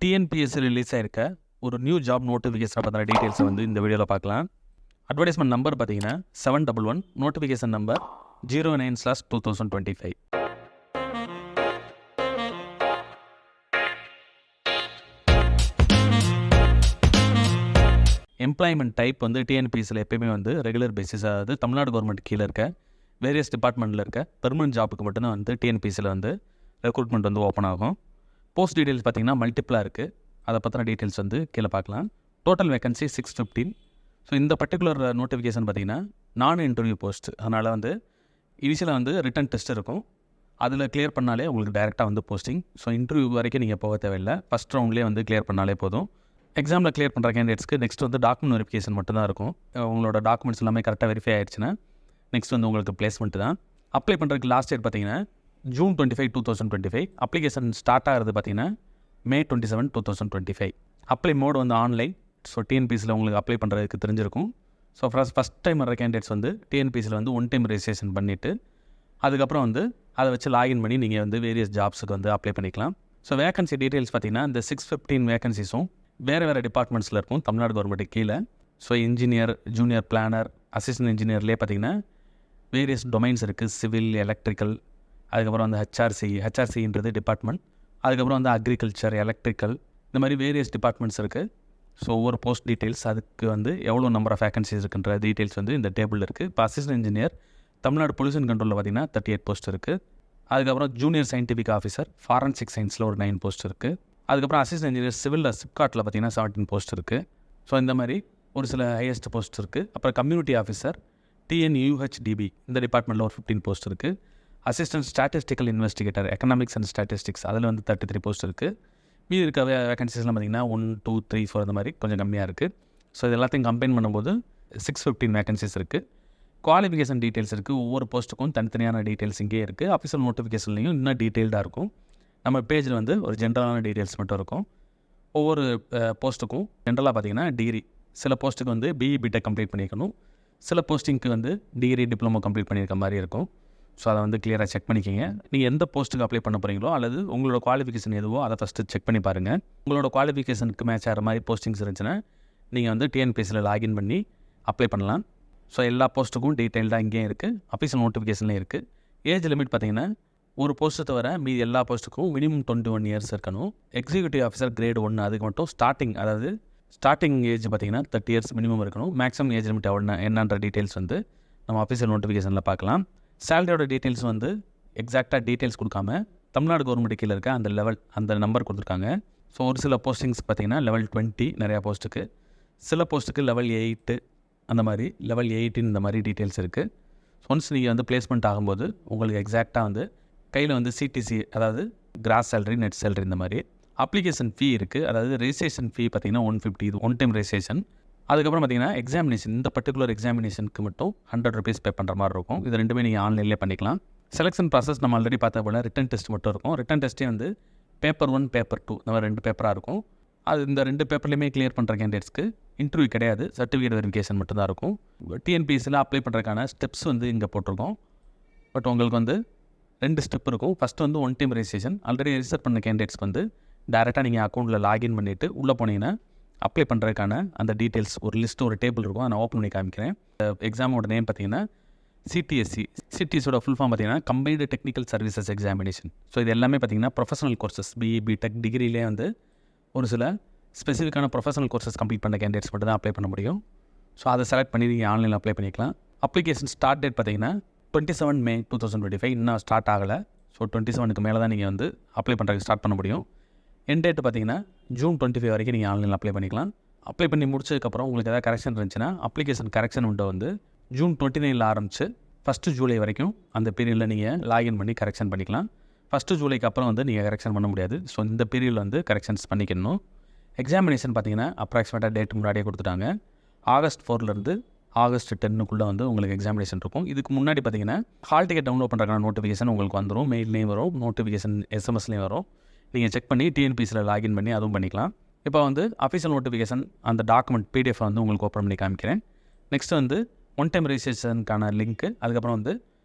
TNPSC release ஆயிருக்க ஒரு new job நோட்டிஃபிகேஷனை பற்றின டீட்டெயில்ஸை வந்து இந்த வீடியோவில் பார்க்கலாம். அட்வர்டைஸ்மெண்ட் நம்பர் பார்த்தீங்கன்னா 711, நோட்டிஃபிகேஷன் நம்பர் 09/2025. எம்ப்ளாய்மெண்ட் டைப் வந்து டிஎன்பிஎஸ்சியில் எப்பயுமே வந்து ரெகுலர் பேசிஸ், அதாவது தமிழ்நாடு கவர்மெண்ட் கீழே இருக்க வேரியஸ் டிபார்ட்மெண்ட்டில் இருக்க பெர்மனன்ட் ஜாப்புக்கு மட்டும்தான் வந்து டிஎன்பிஎஸ்சியில் வந்து ரெக்ரூட்மெண்ட் வந்து ஓப்பன் ஆகும். போஸ்ட் டீட்டெயில்ஸ் பார்த்தீங்கன்னா மல்டிப்ளாக இருக்குது. அதை பற்றின டீட்டெயில்ஸ் வந்து கீழே பார்க்கலாம். Total vacancy 615. ஸோ இந்த பர்டிகுலர் நோட்டிஃபிகேஷன் பார்த்தீங்கன்னா நான் இன்டர்வியூ போஸ்ட். அதனால் வந்து இனிஷியலாக வந்து ரிட்டன் டெஸ்ட் இருக்கும். அதில் கிளியர் பண்ணாலே உங்களுக்கு டேரெக்டாக வந்து போஸ்டிங். ஸோ இன்டர்வியூ வரைக்கும் நீங்கள் போக தேவையில்லை. ஃபஸ்ட் ரவுண்ட்லேயே வந்து கிளியர் பண்ணாலே போதும். எக்ஸாமில் கிளியர் பண்ணுற கேண்டிடேட்ஸ்க்கு நெக்ஸ்ட் வந்து டாக்குமெண்ட் வெரிஃபிகேஷன் மட்டும்தான் இருக்கும். உங்களோட டாக்குமெண்ட்ஸ் எல்லாமே கரெக்டாக வெரிஃபை ஆகிடுச்சுன்னா நெக்ஸ்ட் வந்து உங்களுக்கு பிளேஸ்மெண்ட் தான். அப்ளை பண்ணுறதுக்கு லாஸ்ட் டேட் பார்த்தீங்கன்னா June 25, 2025. அப்ளிகேஷன் ஸ்டார்ட் ஆகிறது பார்த்தீங்கன்னா May 27, 2025. அப்ளை மோடு வந்து ஆன்லைன். ஸோ டிஎன்பிஎஸ்சியில் உங்களுக்கு அப்ளை பண்ணுறதுக்கு தெரிஞ்சிருக்கும். ஸோ ஃபஸ்ட் டைம் வர கேண்டிடேட்ஸ் வந்து டிஎன்பிஎஸ்சியில் வந்து ஒன் டைம் ரெஜிஸ்ட்ரேஷன் பண்ணிவிட்டு அதுக்கப்புறம் வந்து அதை வச்சு லாகின் பண்ணி நீங்கள் வந்து வேரியஸ் ஜாப்ஸுக்கு வந்து அப்ளை பண்ணிக்கலாம். ஸோ வேகன்சி டீட்டெயில்ஸ் பார்த்தீங்கன்னா இந்த 615 வேகன்சிஸும் வேறு டிபார்ட்மெண்ட்ஸில் இருக்கும் தமிழ்நாடு கவர்மெண்ட்டுக்கு கீழே. So engineer, junior planner, assistant இன்ஜினியர்லேயே பார்த்தீங்கன்னா வேரியஸ் டொமைன்ஸ் இருக்குது. சிவில், எலக்ட்ரிக்கல், அதுக்கப்புறம் வந்து ஹெச்ஆர்சின்றது டிபார்ட்மெண்ட், அதுக்கப்புறம் வந்து அக்ரிகல்ச்சர், எலக்ட்ரிக்கல், இந்த மாதிரி வேரியஸ் டிபார்ட்மெண்ட்ஸ் இருக்குது. ஸோ ஒவ்வொரு போஸ்ட் டீட்டெயில்ஸ், அதுக்கு வந்து எவ்வளோ நம்பர் ஆஃப் வேகன்சிஸ் இருக்குன்ற டீட்டெயில்ஸ் வந்து இந்த டேபிள் இருக்குது. இப்போ அசிஸ்டன்ட் இன்ஜினியர் தமிழ்நாடு பொல்யூஷன் கண்ட்ரோலில் பார்த்தீங்கன்னா 38 போஸ்ட் இருக்குது. அதுக்கப்புறம் ஜூனியர் சயின்டிஃபிக் ஆஃபீஸர் ஃபாரன்சிக் சயின்ஸில் ஒரு 9 போஸ்ட் இருக்குது. அதுக்கப்புறம் அசிஸ்டன்ட் இன்ஜினியர் சிவிலில் சிப்காட்டில் பார்த்தீங்கன்னா 17 போஸ்ட் இருக்குது. ஸோ இந்த மாதிரி ஒரு சில ஹையஸ்ட் போஸ்ட் இருக்குது. அப்புறம் கம்யூனிட்டி ஆஃபீஸர் TNUHDB இந்த டிபார்ட்மெண்ட்டில் ஒரு 15 போஸ்ட் இருக்குது. Assistant statistical investigator economics and statistics அதில் வந்து 33 போஸ்ட் இருக்குது. மீதி இருக்க வேகன்சிஸ்லாம் பார்த்திங்கன்னா 1, 2, 3, 4 அந்த மாதிரி கொஞ்சம் கம்மியாக இருக்குது. ஸோ இது எல்லாத்தையும் கம்பைன் பண்ணும்போது 615 வேகன்சிஸ் இருக்குது. குவாலிஃபிகேஷன் டீட்டெயில்ஸ் இருக்குது. ஒவ்வொரு போஸ்ட்டுக்கும் தனித்தனியான டீட்டெயில்ஸ் இங்கே இருக்குது. அஃபிஷியல் நோட்டிஃபிகேஷன்லையும் இன்னும் டீட்டெயில்டாக இருக்கும். நம்ம பேஜில் வந்து ஒரு ஜென்ரலான டீட்டெயில்ஸ் மட்டும் இருக்கும். ஒவ்வொரு போஸ்ட்டுக்கும் ஜென்ரலாக பார்த்திங்கன்னா டிகிரி, சில போஸ்ட்டுக்கு வந்து BE BTech கம்ப்ளீட் பண்ணியிருக்கணும். சில போஸ்டிங்க்கு வந்து டிகிரி, டிப்ளமோ கம்ப்ளீட் பண்ணியிருக்க மாதிரி இருக்கும். ஸோ அதை வந்து கிளியராக செக் பண்ணிக்கிங்க. நீங்கள் எந்த போஸ்ட்டுக்கு அப்ளை பண்ண போகிறீங்களோ அல்லது உங்களோட குவாலிஃபிகேஷன் எதுவோ அதை ஃபஸ்ட்டு செக் பண்ணி பாருங்கள். உங்களோட குவாலிஃபிகேஷனுக்கு மேட்ச் ஆகிற மாதிரி போஸ்டிங்ஸ் இருந்துச்சுன்னா நீங்கள் வந்து டிஎன்பிஎஸ்சியில் லாகின் பண்ணி அப்ளை பண்ணலாம். ஸோ எல்லா போஸ்ட்டுக்கும் டீட்டெயில்டாக இங்கேயும் இருக்குது, அஃபிஷியல் நோட்டிஃபிகேஷன்லேயும் இருக்குது. ஏஜ் லிமிட் பார்த்திங்கன்னா ஒரு போஸ்ட்டு தவிர மீதி எல்லா போஸ்ட்டுக்கும் மினிமம் 21 இயர்ஸ் இருக்கணும். எக்ஸிக்யூட்டிவ் ஆஃபீஸர் கிரேட் 1 அதுக்கு மட்டும் ஸ்டார்டிங் ஏஜ் பார்த்திங்கன்னா 30 இயர்ஸ் மினிமம் இருக்கணும். மேக்ஸிமம் ஏஜ் லிமிட் என்னன்ற டீட்டெயில்ஸ் வந்து நம்ம அஃபிஷியல் நோட்டிஃபிகேஷனில் பார்க்கலாம். சேலரியோட டீட்டெயில்ஸ் வந்து எக்ஸாக்டாக டீட்டெயில்ஸ் கொடுக்காம தமிழ்நாடு கவர்மெண்ட் கீழே இருக்க அந்த லெவல், அந்த நம்பர் கொடுத்துருக்காங்க. ஸோ ஒரு சில போஸ்டிங்ஸ் பார்த்திங்கன்னா level 20 நிறையா போஸ்ட்டுக்கு, சில போஸ்ட்டுக்கு level 8 அந்த மாதிரி level 18 இந்த மாதிரி டீட்டெயில்ஸ் இருக்குது. ஒன்ஸ் நீங்கள் வந்து பிளேஸ்மெண்ட் ஆகும்போது உங்களுக்கு எக்ஸாக்டாக வந்து கையில் வந்து CTC, அதாவது கிராஸ் சேலரி, நெட் சேலரி இந்த மாதிரி. அப்ளிகேஷன் ஃபீ இருக்குது. அதாவது ரெஜிஸ்ட்ரேஷன் ஃபீ பார்த்திங்கன்னா 150, இது ஒன் டைம் ரெஜிஸ்ட்ரேஷன். அதுக்கப்புறம் பார்த்திங்கன்னா எக்ஸாமினேஷன், இந்த பர்டிகுலர் எக்ஸாமினேஷனுக்கு மட்டும் 100 rupees பே பண்ணுற மாதிரி இருக்கும். இது ரெண்டுமே நீங்கள் ஆன்லைன்லேயே பண்ணிக்கலாம். செலெக்ஷன் ப்ராசஸ் நம்ம ஆல்ரெடி பார்த்த போல ரிட்டன் டெஸ்ட் மட்டும் இருக்கும். ரிட்டன் டெஸ்ட்டே வந்து பேப்பர் 1, பேப்பர் 2 இந்த மாதிரி 2 பேப்பராக இருக்கும். அது இந்த 2 பேப்பர்லேயுமே கிளியர் பண்ணுற கேண்டிடேட்ஸ்க்கு இன்டர்வியூ கிடையாது, சர்டிஃபிகேட் வெரிஃபிகேஷன் மட்டும்தான் இருக்கும். டிஎன்பிஎஸ்சியில் அப்ளை பண்ணுறதுக்கான ஸ்டெப்ஸ் வந்து இங்கே போட்டிருக்கோம். பட் உங்களுக்கு வந்து 2 ஸ்டெப் இருக்கும். ஃபஸ்ட்டு வந்து one time registration. Already register பண்ண கேண்டிடேட்ஸ்க்கு வந்து டேரெக்டாக நீங்கள் அக்கௌண்ட்டில் லாகின் பண்ணிவிட்டு உள்ளே போனீங்கன்னா அப்ளை பண்ணுறதுக்கான அந்த டீட்டெயில்ஸ் ஒரு லிஸ்ட்டு, ஒரு டேபிள் இருக்கும். அதை நான் ஓப்பன் பண்ணி காமிக்கிறேன். எக்ஸாமோட நேம் பார்த்தீங்கன்னா CTSE. CTSோட ஃபுல் ஃபார்ம் பார்த்தீங்கன்னா combined technical services examination. So இது எல்லாமே பார்த்தீங்கன்னா ப்ரொஃபஷனல் கோர்சஸ், BE BTech டிகிரிலே வந்து ஒரு சில ஸ்பெசிஃபிக்கான ப்ரொஃபஷனல் கோர்சஸ் கம்ப்ளீட் பண்ண கேண்டிடேட்ஸ் மட்டும் தான் அப்ளை பண்ண முடியும். ஸோ அதை செலக்ட் பண்ணி நீங்கள் ஆன்லைனில் அப்ளை பண்ணிக்கலாம். அப்ளிகேஷன் ஸ்டார்ட் டேட் பார்த்தீங்கன்னா 27 May 2025. இன்னும் ஸ்டார்ட் ஆகலை. ஸோ 27க்கு மேலே தான் நீங்கள் வந்து அப்ளை பண்ணுறதுக்கு ஸ்டார்ட் பண்ண முடியும். என் டேட் பார்த்தீங்கன்னா June 25 வரைக்கும் நீங்கள் ஆன்லைனில் அப்ளை பண்ணிக்கலாம். அப்ளை பண்ணி முடிச்சதுக்கப்புறம் உங்களுக்கு எதாவது கரெக்ஷன் இருந்துச்சுன்னா அப்ளிகேஷன் கரெக்ஷன் விண்டோ வந்து June 29 ஆரம்பித்து 1 July வரைக்கும் அந்த பீரியடில் நீங்கள் லாகின் பண்ணி கரெக்ஷன் பண்ணிக்கலாம். 1 Julyக்கு அப்புறம் வந்து நீங்கள் கரெக்ஷன் பண்ண முடியாது. ஸோ இந்த பீரியடில் வந்து கரெக்ஷன்ஸ் பண்ணிக்கணும். எக்ஸாமினேஷன் பார்த்தீங்கன்னா அப்ராக்சிமேட்டாக டேட் முன்னாடியே கொடுத்துட்டாங்க. August 4லேருந்து August 10க்குள்ளே வந்து உங்களுக்கு எக்ஸாமினேஷன் இருக்கும். இதுக்கு முன்னாடி பார்த்தீங்கன்னா ஹால் டிக்கெட் டவுன்லோட் பண்ணுறதுக்கான நோட்டிஃபிகேஷன் உங்களுக்கு வந்துடும். மெயில்லேயும் வரும், நோட்டிஃபிகேஷன் SMSலேயும் வரும். நீங்கள் செக் பண்ணி டிஎன்பிஎஸ்சியில் லாகின் பண்ணி அதுவும் பண்ணிக்கலாம். இப்போ வந்து அஃபிஷியல் நோட்டிஃபிகேஷன் அந்த டாக்குமெண்ட் PDF வந்து உங்களுக்கு ஓப்பன் பண்ணி காமிக்கிறேன். நெக்ஸ்ட் வந்து ஒன் டைம் ரெஜிஸ்ட்ரேஷனுக்கான லிங்க்கு, அதுக்கப்புறம் வந்து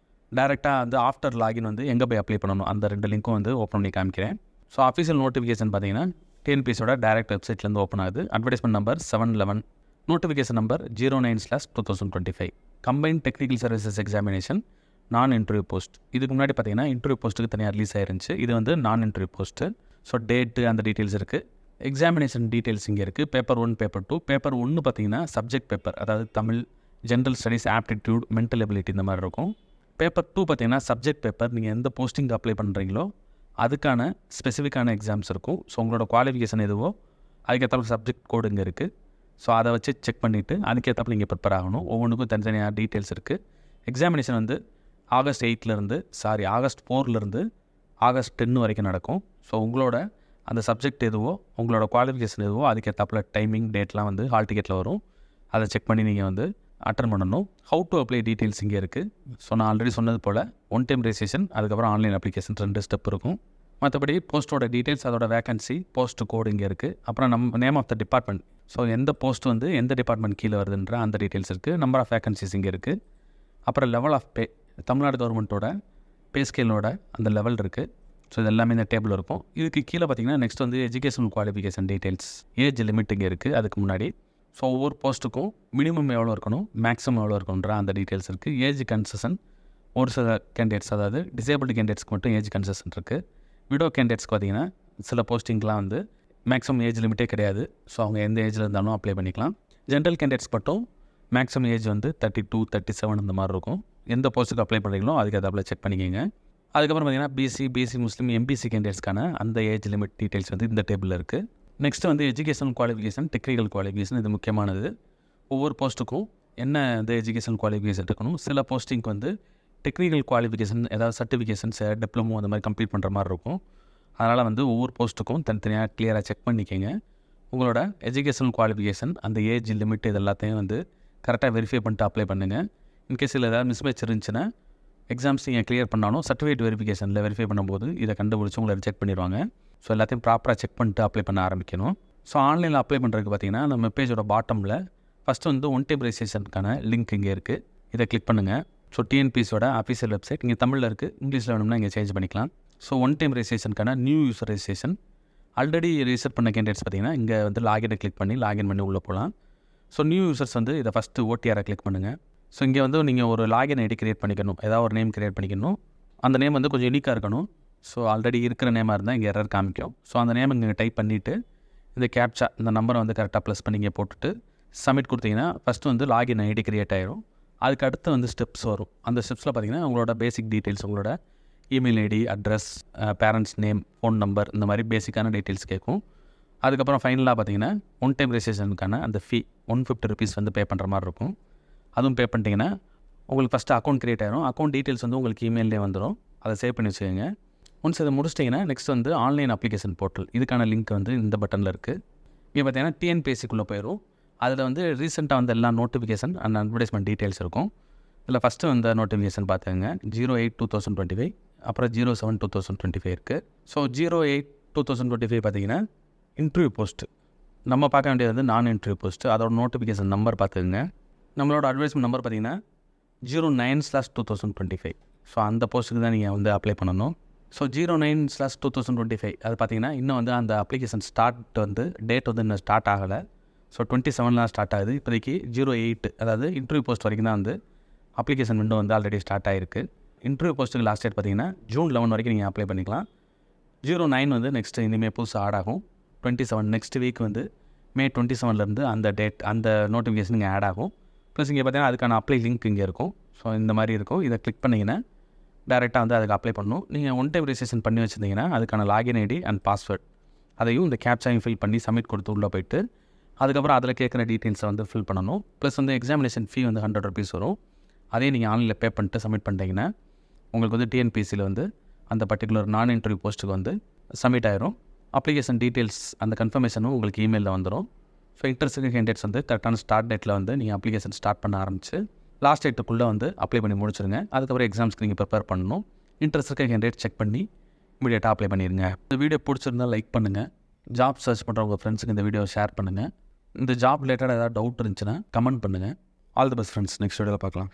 டேரெக்டாக வந்து ஆஃப்டர் லாகின் வந்து எங்கே போய் அப்ளை பண்ணணும் அந்த 2 லிங்க்கும் வந்து ஓப்பன் பண்ணி காமிக்கிறேன். ஸோ அஃபிஷியல் நோட்டிஃபிகேஷன் பார்த்தீங்கன்னா டிஎன்பிஎஸோட டைரக்ட் வெப்சைட்லேருந்து ஓப்பன் ஆகுது. Advertisement number 711, notification number 09/2025. Combined technical services examination நான் இன்டர்வியூ போஸ்ட். இதுக்கு முன்னாடி பார்த்தீங்கன்னா இன்டர்வியூ போஸ்ட்டுக்கு தனியாக ரிலீஸ் ஆயிருந்துச்சு. இது வந்து நான் இன்டர்வியூ போஸ்ட்டு. ஸோ டேட்டு அந்த டீட்டெயில்ஸ் இருக்குது. எக்ஸாமினேஷன் டீட்டெயில்ஸ் இங்கே இருக்குது. Paper 1, paper 2. பேப்பர் 1 பார்த்தீங்கன்னா சப்ஜெக்ட் பேப்பர், அதாவது Tamil, general studies, aptitude, mental ability இந்த மாதிரி இருக்கும். பேப்பர் 2 பார்த்தீங்கன்னா சப்ஜெக்ட் பேப்பர், நீங்கள் எந்த போஸ்டிங் அப்ளை பண்ணுறீங்களோ அதுக்கான ஸ்பெசிஃபிக்கான எக்ஸாம்ஸ் இருக்கும். ஸோ உங்களோட குவாலிஃபிகேஷன் எதுவோ அதுக்கேற்ற சப்ஜெக்ட் கோடு இங்கே இருக்குது. ஸோ அதை வச்சு செக் பண்ணிவிட்டு அதுக்கேற்றப்ப நீங்கள் ப்ரிப்பேர் ஆகணும். ஒவ்வொன்றுக்கும் தனித்தனியாக டீட்டெயில்ஸ் இருக்குது. எக்ஸாமினேஷன் வந்து ஆகஸ்ட் 4லேருந்து ஆகஸ்ட் 10 வரைக்கும் நடக்கும். ஸோ உங்களோட அந்த சப்ஜெக்ட் எதுவோ உங்களோட குவாலிஃபிகேஷன் எதுவோ அதுக்கேற்றாப்புல டைமிங், டேட்லாம் வந்து ஹால் டிக்கெட்டில் வரும். அதை செக் பண்ணி நீங்கள் வந்து அட்டன் பண்ணணும். ஹவு டு அப்ளை டீட்டெயில்ஸ் இங்கே இருக்குது. ஸோ நான் ஆல்ரெடி சொன்னது போல் ஒன் டைம் ரெஜிஸ்ட்ரேஷன், அதுக்கப்புறம் ஆன்லைன் அப்ளிகேஷன் 2 ஸ்டெப் இருக்கும். மற்றபடி போஸ்ட்டோட டீட்டெயில்ஸ், அதோட வேகன்சி, போஸ்ட் கோடு இங்கே இருக்குது. அப்புறம் நம்ம name of the department, so எந்த போஸ்ட் வந்து எந்த டிபார்ட்மெண்ட் கீழே வருதுன்ற அந்த டீட்டெயில்ஸ் இருக்குது. நம்பர் ஆஃப் வேகன்சிஸ் இங்கே இருக்குது. அப்புறம் லெவல் ஆஃப் பே, தமிழ்நாடு கவர்மெண்ட்டோட பே ஸ்கேலோட அந்த லெவல் இருக்குது. ஸோ இது எல்லாமே இந்த டேபிள் இருக்கும். இதுக்கு கீழே பார்த்தீங்கன்னா நெக்ஸ்ட் வந்து educational qualification details, age limit இங்கே இருக்குது. அதுக்கு முன்னாடி ஸோ ஒவ்வொரு போஸ்ட்டுக்கும் மினிமம் எவ்வளோ இருக்கணும், மேக்ஸிமம் எவ்வளோ இருக்கணுன்ற அந்த டீட்டெயில்ஸ் இருக்குது. ஏஜ் கன்செஷன் ஒரு சில கேண்டிடேட்ஸ், அதாவது டிசேபிள்டு கேண்டிடேட்ஸ்க்கு மட்டும் ஏஜ் கன்செஷன் இருக்குது. விடோ கேண்டிடேட்ஸ்க்கு பார்த்தீங்கன்னா சில போஸ்டிங்லாம் வந்து மேக்ஸிமம் ஏஜ் லிமிட்டே கிடையாது. ஸோ அவங்க எந்த ஏஜில் இருந்தாலும் அப்ளை பண்ணிக்கலாம். ஜென்ரல் கேண்டிடேட்ஸ் மட்டும் மேக்ஸிமம் ஏஜ் வந்து 32, 37 இந்த மாதிரி இருக்கும். எந்த போஸ்ட்டுக்கு அப்ளை பண்ணுறீங்களோ அதுக்கு அதை அப்ளை செக் பண்ணிக்கோங்க. அதுக்கப்புறம் பார்த்தீங்கன்னா பிசி முஸ்லீம், எம்பிசி கேண்டிடேட்ஸ்க்கான அந்த ஏஜ் லிமிட் டீட்டெயில்ஸ் வந்து இந்த டேபிளில் இருக்குது. நெக்ஸ்ட் வந்து எஜுகேஷனல் குவாலிஃபிகேஷன், டெக்னிக்கல் குவாலிஃபிகேஷன், இது முக்கியமானது. ஒவ்வொரு போஸ்ட்டுக்கும் என்ன இந்த எஜுகேஷனல் குவாலிஃபிகேஷன் இருக்கணும். சில போஸ்டிங்க்கு வந்து டெக்னிக்கல் குவாலிஃபிகேஷன், ஏதாவது சர்டிஃபிகேஷன்ஸ், டிப்ளமோ அந்த மாதிரி கம்ப்ளீட் பண்ணுற மாதிரி இருக்கும். அதனால் வந்து ஒவ்வொரு போஸ்ட்டுக்கும் தனித்தனியாக கிளியராக செக் பண்ணிக்கோங்க. உங்களோட எஜுகேஷனல் குவாலிஃபிகேஷன், அந்த ஏஜ் லிமிட், இது எல்லாத்தையும் வந்து கரெக்டாக வெரிஃபை பண்ணிட்டு அப்ளை பண்ணுங்கள். இன்கேஸ் இதில் ஏதாவது மிஸ்மேட்ச் இருந்துச்சுன்னா எக்ஸாம்ஸ் நீங்கள் கிளியர் பண்ணாலும் சர்டிஃபிகேட் வெரிஃபிகேஷனில் வெரிஃபை பண்ணும்போது இதை கண்டுபிடிச்சி உங்களை ரிஜெக்ட் பண்ணிடுவாங்க. ஸோ எல்லாத்தையும் ப்ராப்பராக செக் பண்ணிட்டு அப்ளை பண்ண ஆரம்பிக்கணும். ஸோ ஆன்லைனில் அப்ளை பண்ணுறதுக்கு பார்த்தீங்கன்னா நம்ம பேஜோட பாட்டமில் ஃபஸ்ட்டு வந்து ஒன் டைம் ரெஜிஸ்ட்ரேஷனுக்கான லிங்க் இங்கே இருக்குது. இதை கிளிக் பண்ணுங்கள். ஸோ டிஎன்பிஎஸோட அஃபீஷியல் வெப்சைட் இங்கே தமிழில் இருக்குது, இங்கிலீஷில் வேணும்னா இங்கே சேஞ்ச் பண்ணிக்கலாம். ஸோ ஒன் டைம் ரெஜிஸ்ட்ரேஷனுக்கான new user registration. Already register பண்ண கேண்டிடேட்ஸ் பார்த்தீங்கன்னா இங்கே வந்து லாகினை கிளிக் பண்ணி லாகின் பண்ணி உள்ளே போகலாம். ஸோ நியூ யூசர்ஸ் வந்து இதை ஃபஸ்ட்டு ஓடிஆரை கிளிக் பண்ணுங்கள். ஸோ இங்கே வந்து நீங்கள் ஒரு லாகின் ஐடி கிரியேட் பண்ணிக்கணும், ஏதாவது ஒரு நேம் கிரியேட் பண்ணிக்கணும். அந்த நேம் வந்து கொஞ்சம் யூனிக்காக இருக்கணும். ஸோ ஆல்ரெடி இருக்கிற நேமாக இருந்தால் இங்கே எரர் காமிக்கும். ஸோ அந்த நேம் இங்கே டைப் பண்ணிவிட்டு இந்த கேப்சா, இந்த நம்பரை வந்து கரெக்டாக ப்ளஸ் பண்ணி இங்கே போட்டுட்டு சப்மிட் கொடுத்தீங்கன்னா ஃபஸ்ட்டு வந்து லாகின் ஐடி கிரியேட் ஆயிரும். அதுக்கு அடுத்து வந்து ஸ்டெப்ஸ் வரும். அந்த ஸ்டெப்ஸில் பார்த்தீங்கன்னா உங்களோட பேசிக் டீட்டெயில்ஸ், உங்களோட email ID, address, parents name, phone number, இந்த மாதிரி பேசிக்கான டீட்டெயில்ஸ் கேட்கும். அதுக்கப்புறம் ஃபைனலாக பார்த்தீங்கன்னா ஒன் டைம் ரெஜிஸ்ட்ரேஷனுக்கான அந்த ஃபீ ₹150 வந்து பே பண்ணுற மாதிரி இருக்கும். அதுவும் பே பண்ணிட்டீங்கன்னா உங்களுக்கு ஃபஸ்ட்டு அக்கௌண்ட் க்ரியேட் ஆகிரும். அக்கௌண்ட் டீட்டெயில்ஸ் வந்து உங்களுக்கு இமெயிலே வந்துடும். அதை சேவ் பண்ணி வச்சுக்கோங்க. ஒன்ஸ் இதை முடிச்சிட்டிங்கன்னா நெக்ஸ்ட் வந்து ஆன்லைன் அப்ளிகேஷன் போர்ட்டல், இதுக்கான லிங்க் வந்து இந்த பட்டனில் இருக்குது. இங்கே பார்த்தீங்கன்னா டிஎன்பிஎஸ்சிக்குள்ளே போயிடும். அதில் வந்து ரீசெண்டாக வந்து எல்லா நோட்டிஃபிகேஷன் அண்ட் அட்வர்டைஸ்மெண்ட் டீட்டெயில்ஸ் இருக்கும். இதில் ஃபஸ்ட்டு வந்து நோட்டிஃபிகேஷன் பார்த்துங்க 08/2025, அப்புறம் 07/2025 இருக்குது. ஸோ 08/2025 பார்த்தீங்கன்னா இன்டர்வியூ போஸ்ட்டு. நம்ம பார்க்க வேண்டியது வந்து நான் இன்டர்வியூ போஸ்ட்டு. அதோட நோட்டிஃபிகேஷன் நம்பர் பார்த்துக்குங்க. நம்மளோட அட்வர்டைஸ்மெண்ட் நம்பர் பார்த்தீங்கன்னா 09/2025. ஸோ அந்த போஸ்ட்டுக்கு தான் நீங்கள் வந்து அப்ளை பண்ணணும். ஸோ 09/2025 அது பார்த்தீங்கன்னா இன்னும் வந்து அந்த அப்ளிகேஷன் ஸ்டார்ட் வந்து டேட் வந்து இன்னும் ஸ்டார்ட் ஆகலை. ஸோ 27 ஸ்டார்ட் ஆகுது. இப்போதைக்கு 08, அதாவது இன்டர்வியூ போஸ்ட் வரைக்கும் தான் வந்து அப்ளிகேஷன் விண்டோ வந்து ஆல்ரெடி ஸ்டார்ட் ஆகிருக்கு. இன்டர்வியூ போஸ்ட்டுக்கு லாஸ்ட் டேட் பார்த்தீங்கன்னா June 11 வரைக்கும் நீங்கள் அப்ளை பண்ணிக்கலாம். 09 வந்து நெக்ஸ்ட்டு இனிமேல் புதுசாக ஆட் ஆகும். 27 நெக்ஸ்ட் வீக் வந்து May 27 அந்த டேட், அந்த நோட்டிஃபிகேஷன் இங்கே ஆட் ஆகும். ப்ளஸ் இங்கே பார்த்தீங்கன்னா அதுக்கான அப்ளை லிங்க் இங்கே இருக்கும். ஸோ இந்த மாதிரி இருக்கும். இதை கிளிக் பண்ணிங்கன்னா டேரெக்டாக வந்து அதுக்கு அப்ளை பண்ணணும். நீங்கள் ஒன் டைம் ரெஜிஸ்ட்ரேஷன் பண்ணி வச்சுருந்தீங்கன்னா அதுக்கான லாகின் ஐடி அண்ட் பாஸ்வேர்ட் அதையும் இந்த கேப்சாயும் ஃபில் பண்ணி சப்மிட் கொடுத்து உள்ளே போயிட்டு அதுக்கப்புறம் அதில் கேட்குற டீட்டெயில்ஸை வந்து ஃபில் பண்ணணும். ப்ளஸ் வந்து எக்ஸாமினேஷன் ஃபீ வந்து ₹100 வரும். அதையும் நீங்கள் ஆன்லைனில் பே பண்ணிட்டு சப்மிட் பண்ணிட்டீங்கன்னா உங்களுக்கு வந்து டிஎன்பிஎஸ்சியில் வந்து அந்த பர்டிகுலர் நான் இன்டர்வியூ போஸ்ட்டுக்கு வந்து சப்மிட் ஆயிரும். அப்ளிகேஷன் டீட்டெயில்ஸ் அந்த கன்ஃபர்மேஷனும் உங்களுக்கு இமெயிலில் வந்துடும். ஸோ இன்ட்ரெஸ்ட் கேண்டிடேட்ஸ் வந்து கரெக்டான ஸ்டார்ட் டேட்டில் வந்து நீங்கள் அப்ளிகேஷன் ஸ்டார்ட் பண்ண ஆரம்பிச்சு லாஸ்ட் டேட்டுக்குள்ளே வந்து அப்ளை பண்ணி முடிச்சுருங்க. அதுக்கப்புறம் எக்ஸாம்ஸ்க்கு நீங்கள் ப்ரிப்பேர் பண்ணணும். இன்ட்ரெஸ்ட் கேண்டிடேட் செக் பண்ணி இமீடியட்டாக அப்ளை பண்ணிடுங்க. இந்த வீடியோ பிடிச்சிருந்தால் லைக் பண்ணுங்கள். ஜாப் சர்ச் பண்ணுற உங்கள் ஃப்ரெண்ட்ஸுக்கு இந்த வீடியோ ஷேர் பண்ணுங்கள். இந்த ஜாப் ரிலேட்டடாக ஏதாவது டவுட் இருந்துச்சுன்னா கமெண்ட் பண்ணுங்கள். All the best friends. Next வீடியோவில் பார்க்கலாம்.